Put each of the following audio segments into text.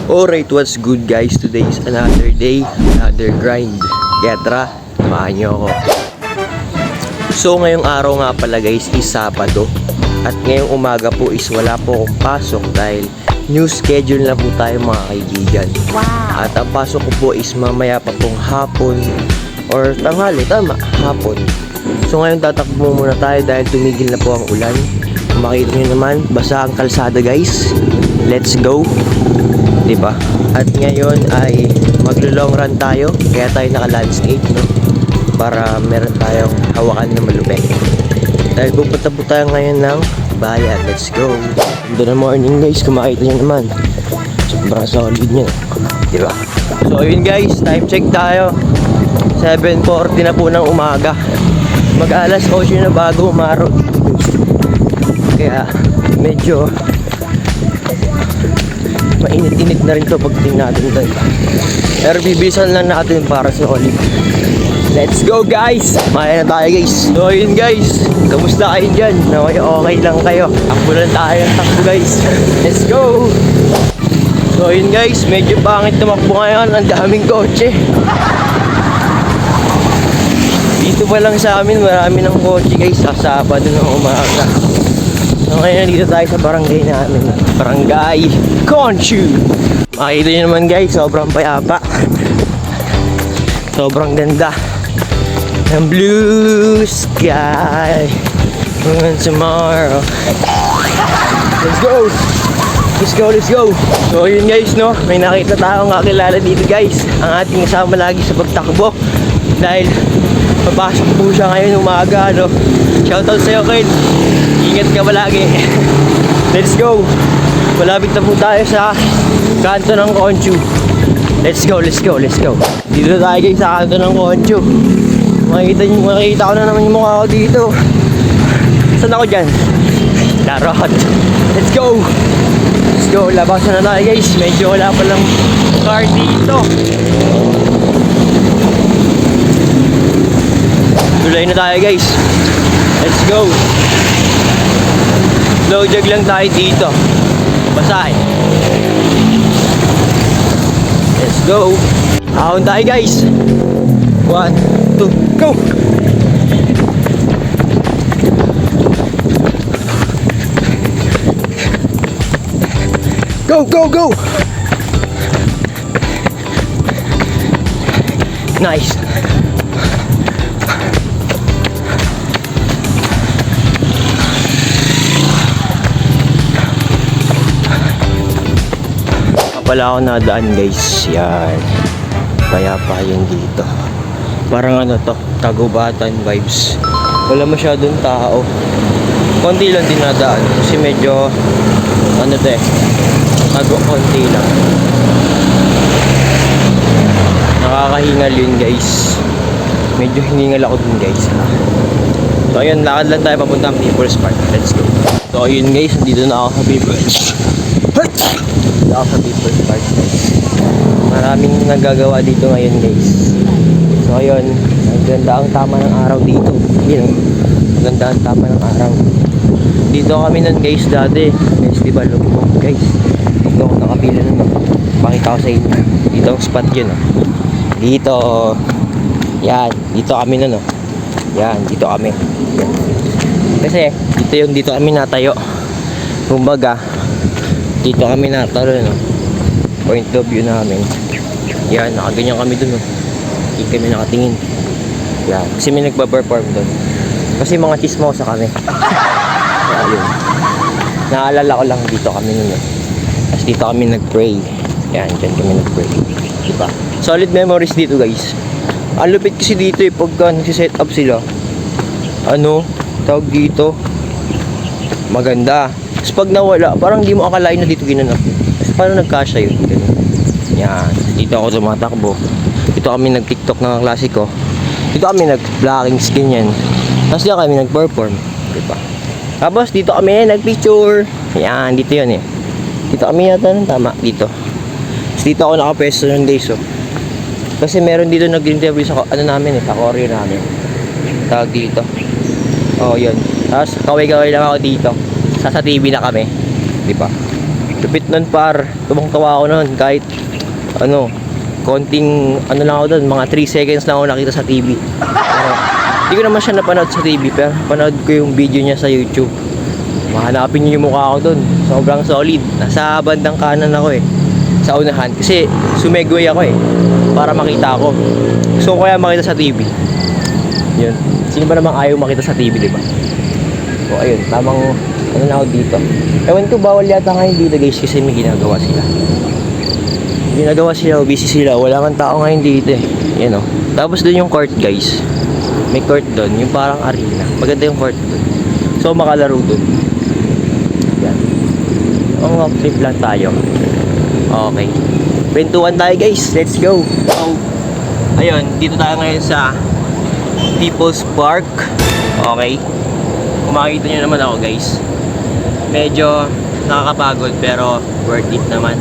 Alright, what's good guys? Today is another day, another grind. Kaya tara, samahan nyo ako. So ngayong araw nga pala guys is Sabado. At ngayong umaga po is wala po akong pasok dahil new schedule na po tayo mga kaibigan. Wow. At ang pasok ko po is mamaya pa pong hapon or tanghali, tama, hapon. So ngayon tatakbo muna tayo dahil tumigil na po ang ulan. Kung makita nyo naman, basa ang kalsada guys. Let's go, diba? At ngayon ay maglo-long run tayo, kaya tayo naka-landscape, no? Para meron tayong hawakan na malupit. Dahil pupunta po tayo ngayon ng bayan. Let's go. Good morning guys, kung makita nyo naman, sobrang solid nyo, diba? So yun guys, time check tayo. 7:40 na po ng umaga. Mag-alas 8 na bago umaraw. Kaya medyo mainit-init na rin to pagdating natin doon. Pero bibilisan lang natin para sa Olive. Let's go guys! Maya na tayo guys. So yun guys, kamusta kayo dyan? Okay, okay lang kayo. Takbo lang tayo ng takbo guys. Let's go! So yun guys, medyo pangit tumakbo ngayon. Ang daming kotse. Dito pa lang sa amin, marami ng kotse guys. Sa Sabado ng umaga. So ngayon dito tayo sa barangay namin. Barangay Conchu. Makikita nyo naman guys, sobrang payapa. Sobrang ganda ng blue sky tomorrow. Let's go! Let's go, let's go! So yun guys, no, may nakita tayong kakilala dito guys. Ang ating kasama lagi sa pagtakbo. Dahil papasok po siya ngayon umaga, no. Shoutout sa'yo Ken. Ingat ka palagi. Let's go! Malapit na po tayo sa kanto ng Conchu. Let's go, let's go, let's go. Dito tayo guys sa kanto ng Conchu. Makikita ko na naman yung mukha ko dito. Saan ako dyan? Larot. Let's go! Let's go, labasan na tayo guys. Medyo wala pa lang car dito. Tulay na tayo guys. Let's go. Slow jog lang tayo dito. Basahin. Let's go. Ahon tayo guys. 1, 2, go. Go, go, go. Nice. Wala ako nadaan guys. Yan. Payapa yun dito. Parang ano to, Tagubatan vibes. Wala masyadong tao. Konti lang din nadaan. Kasi medyo ano to eh, konti lang. Nakakahingal yun guys. Medyo hiningal ako dun guys. So ayun, lakad lang tayo papunta ng People's Park. Let's go. So ayun guys, dito na ako sa People's Park guys. Maraming nagagawa dito ngayon guys. So ayun, ang ganda ang tama ng araw dito. Yun, ang ganda ang tama ng araw. Dito kami nun guys dati, festival of Pop guys. Dito ako nakapila nun. Pakita ko sa inyo. Dito ang spot yun. Dito. Yan, dito kami nun. Yan, dito kami. Yan. Kasi dito kami natayo. Kumbaga dito kami natalo, no? Point of view namin. Yan, nakaganyan kami dun, no? Hindi kami nakatingin. Yan, kasi may nagpa-perform dun. Kasi mga chismosa kami. Kaya yun. Naalala ko lang dito kami nun, no? Tapos dito kami nag-pray. Yan, dyan kami nag-pray. Diba? Solid memories dito, guys. Ang lupit kasi dito, eh, pagka nagsiset up sila. Ano? Tawag dito. Maganda. Tapos pag nawala, parang di mo akalain na dito ginanap. Tapos paano nagkasya yun? Ganun. Yan. Dito ako tumatakbo. Dito kami nag-tiktok ng klasiko. Dito kami nag-blocking skin yan. Tapos dito kami nag-perform. Diba? Tapos dito kami nag-picture. Yan. Dito yun eh. Dito kami yata ng tama. Dito. Tapos dito ako nakapesto ng days. Oh. Kasi meron dito nag-interview sa ano namin eh. Sa Koryo namin. Tawag dito. Oh yun. Tapos kaway-kaway lang ako dito. Sa TV na kami. di ba? Lupit nun par, tubang-tawa ako nun kahit ano, konting ano lang ako doon, mga 3 seconds lang ako nakita sa TV. Pero hindi ko naman siya napanood sa TV, pero panood ko yung video niya sa YouTube. Mahanapin niyo yung mukha ko doon. Sobrang solid. Nasa bandang kanan ako eh. Sa unahan. Kasi sumegway ako eh. Para makita ako. Gusto ko kaya makita sa TV. Yun. Sino ba namang ayaw makita sa TV, di ba? O ayun, tamang ano na ako dito. Ewan ko, bawal yata ngayon dito guys kasi may ginagawa sila. Ginagawa sila, busy sila. Wala kang tao ngayon dito eh. Yan o. Tapos doon yung court guys. May court doon. Yung parang arena. Maganda yung court doon. So makalaro doon. Yan. Walk trip lang tayo. Okay. Kwentuhan tayo guys. Let's go. So, ayun. Dito tayo ngayon sa People's Park. Okay. Kung makikita nyo naman ako guys. Medyo nakakapagod pero worth it naman.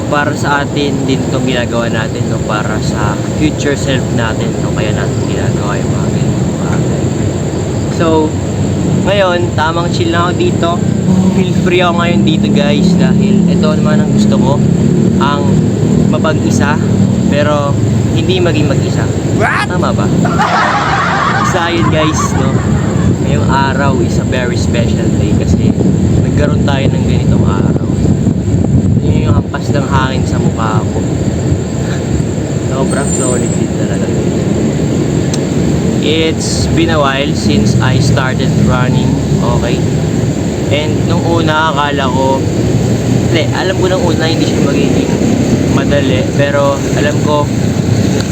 Para sa atin din itong ginagawa natin, no? Para sa future self natin, no? Kaya natin ginagawa yung mga ganito bagay. So, ngayon, tamang chill na ako dito. Feel free ako ngayon dito guys dahil ito naman ang gusto ko, ang mapag-isa pero hindi maging mag-isa. Tama ba? Isa yun guys, no? Ngayong araw is a very special day kasi nagkaroon tayo ng ganitong araw. Yun yung hampas ng hangin sa mukha ko. Sobrang solid din talaga. It's been a while since I started running, okay? And nung una, akala ko, alam ko nung una hindi siya magiging madali. Pero alam ko,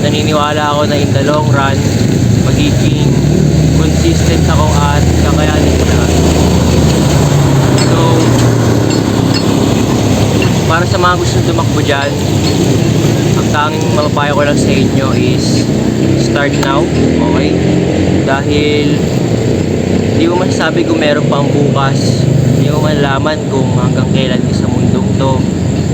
naniniwala ako na in the long run, magiging consistent ako at kakayanin ko lahat. So, para sa mga gusto tumakbo dyan, ang tanging mapapayo ko lang sa inyo is start now, okay? Dahil hindi mo masasabi kung meron pang bukas, hindi mo malaman kung hanggang kailan ka sa mundong to,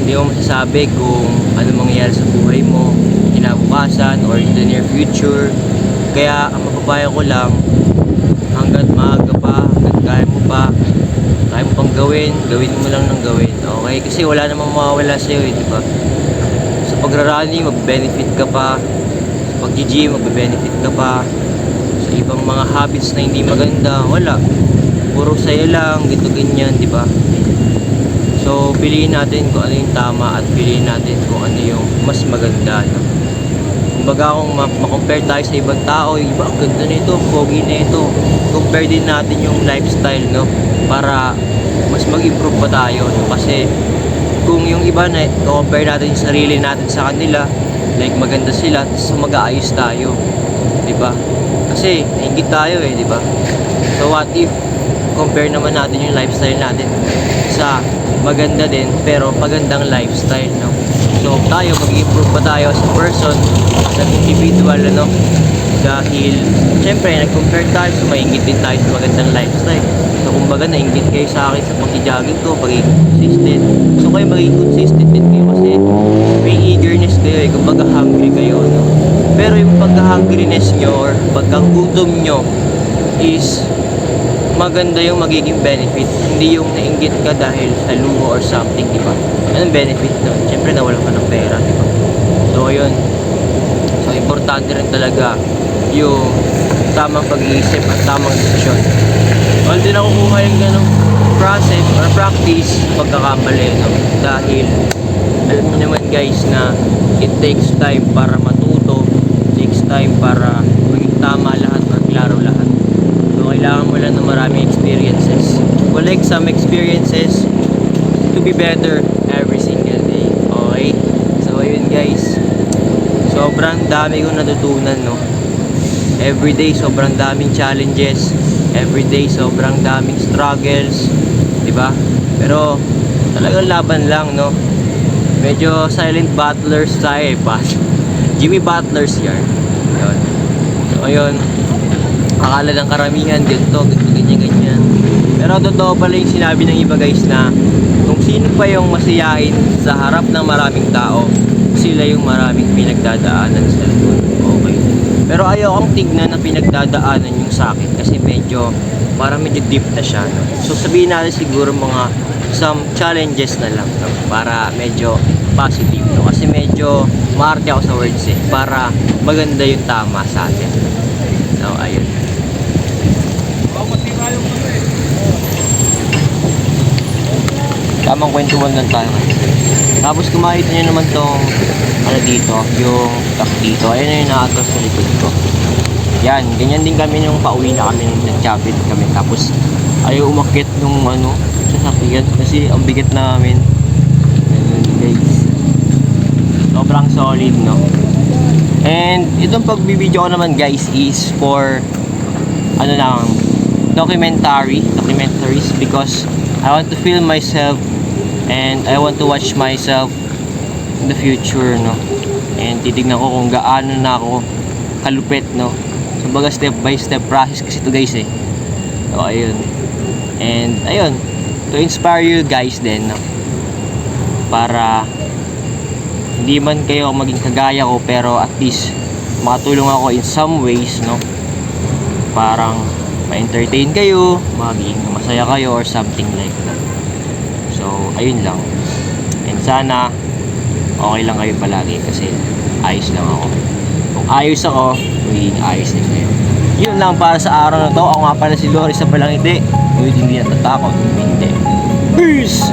hindi mo masasabi kung ano mangyayari sa buhay mo kinabukasan or in the near future. Kaya ang mapapayo ko lang, hanggat maaga pa, hanggat kaya mo pang gawin mo lang ng gawin, okay? Kasi wala namang mawawala sa'yo eh, di ba? Sa pagrarunning, mag-benefit ka pa. Sa pag-gym, mag-benefit ka pa. Sa ibang mga habits na hindi maganda, wala. Puro saya lang, gito ganyan, di ba? So, piliin natin kung ano yung tama at piliin natin kung ano yung mas maganda, no? Kumbaga kung ma-compare tayo sa ibang tao, yung iba, ang ganda nito, pogi na ito. Compare din natin yung lifestyle, no? Para mas mag-improve pa tayo, no? Kasi kung yung iba na compare natin yung sarili natin sa kanila, like maganda sila, tapos mag-aayos tayo, di ba? Kasi nainggit tayo eh, di ba? So what if compare naman natin yung lifestyle natin sa maganda din pero magandang lifestyle, no? So tayo, mag-improve pa tayo as a person, as an individual, ano? Dahil syempre nag-compare tayo, so maingit din tayo sa magandang lifestyle. So kumbaga nainggit kayo sa akin sa pag-jogging ko, pagiging consistent. So kayo magiging consistent din kayo kasi may eagerness kayo eh, kumbaga hungry kayo, no? Pero yung pagka-hungriness nyo or pagka-gutom nyo is maganda yung magiging benefit, hindi yung nainggit ka dahil sa luho or something, di ba? Anong benefit nun? Siyempre nawalan ka ng pera, di ba? So ayun, so importante rin talaga yung tamang pag-iisip at tamang desisyon. Well, din nakukuha yung ganong process or practice pagkakamali, no? Dahil alam mo naman guys na it takes time para matuto, it takes time para maging tama lahat, maglaro lahat. So kailangan mo lang ng maraming experiences, collect some experiences to be better every single day, okay? So ayun guys, sobrang dami kong natutunan, no? Everyday sobrang daming challenges, everyday sobrang daming struggles, di ba? Pero talagang laban lang, no? Medyo silent battlers tayo eh, Jimmy Butlers yan. Yun. So ayun, akala ng karamihan ganito, ganyan. Pero totoo pala yung sinabi ng iba guys na kung sino pa yung masiyahin sa harap ng maraming tao, sila yung maraming pinagdadaanan sa likod. Okay. Pero ayaw kong tignan na pinagdadaanan yung sa akin kasi medyo deep na siya, no? So sabihin natin siguro mga some challenges na lang, no? Para medyo positive, no? Kasi medyo maarte ako sa words eh, para maganda yung tama sa atin. So, ayun. Tamang kwentuhan lang tayo. Tapos kung makita nyo naman tong ano dito, yung tak dito, ayun yung naatos sa likod ko. Yan, ganyan din kami nung pauwi na kami nung nag-chabit kami. Tapos ayaw umakyat nung ano, sasakyan kasi ang bigat namin. Ayun guys. Sobrang solid, no? And itong pagbibideo ko naman guys is for ano lang, documentaries because I want to film myself and I want to watch myself in the future, no? And titignan ko kung gaano na ako kalupit, no? So baga step by step process kasi ito guys eh. So ayun. And ayun, to inspire you guys din, no? Para hindi man kayo maging kagaya ko pero at least makatulong ako in some ways, no? Parang ma-entertain kayo, maging masaya kayo or something like that. So, ayun lang. And sana okay lang kayo palagi kasi ayos lang ako. Kung ayos ako, magiging ayos din kayo. Yun lang para sa araw na to. Ako nga pala si Loris sa Palangiti. Hindi natatakot. Hindi. Peace!